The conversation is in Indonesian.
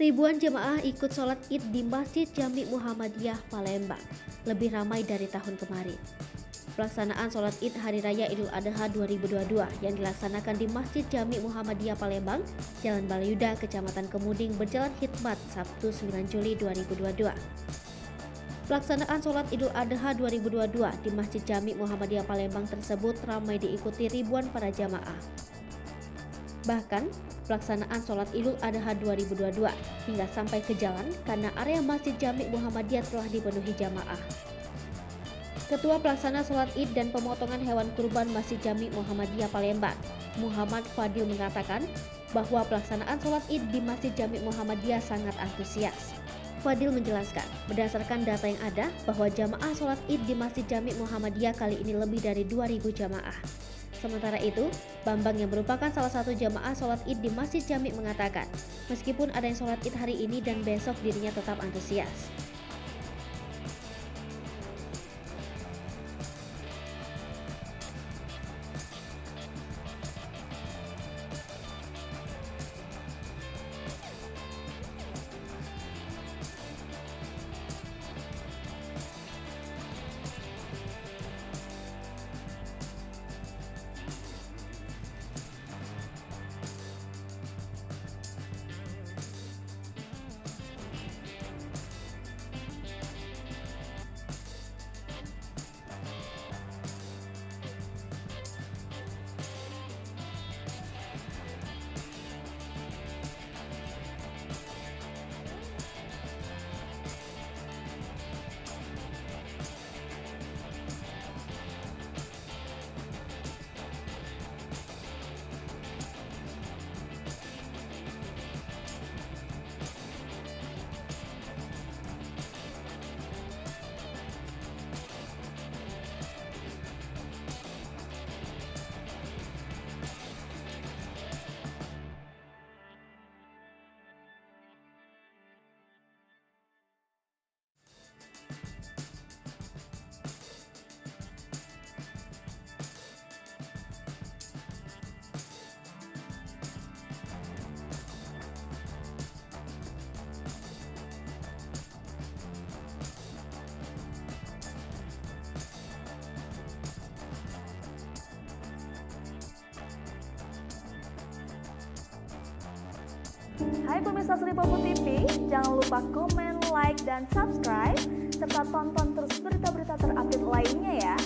Ribuan jemaah ikut sholat Id di Masjid Jami Muhammadiyah Palembang, lebih ramai dari tahun kemarin. Pelaksanaan sholat Id Hari Raya Idul Adha 2022 yang dilaksanakan di Masjid Jami Muhammadiyah Palembang, Jalan Balayuda, Kecamatan Kemuding berjalan khidmat Sabtu 9 Juli 2022. Pelaksanaan sholat Idul Adha 2022 di Masjid Jami Muhammadiyah Palembang tersebut ramai diikuti ribuan para jamaah. Bahkan, pelaksanaan sholat Idul Adha 2022 hingga sampai ke jalan karena area Masjid Jami Muhammadiyah telah dipenuhi jamaah. Ketua Pelaksana Sholat Id dan Pemotongan Hewan Kurban Masjid Jami Muhammadiyah Palembang, Muhammad Fadil mengatakan bahwa pelaksanaan sholat Id di Masjid Jami Muhammadiyah sangat antusias. Fadil menjelaskan, berdasarkan data yang ada bahwa jamaah sholat Id di Masjid Jami Muhammadiyah kali ini lebih dari 2.000 jamaah. Sementara itu, Bambang yang merupakan salah satu jamaah sholat Id di Masjid Jami mengatakan, meskipun ada yang sholat Id hari ini dan besok dirinya tetap antusias. Hai pemirsa Sri Popo TV, jangan lupa komen, like, dan subscribe, serta tonton terus berita-berita terupdate lainnya ya.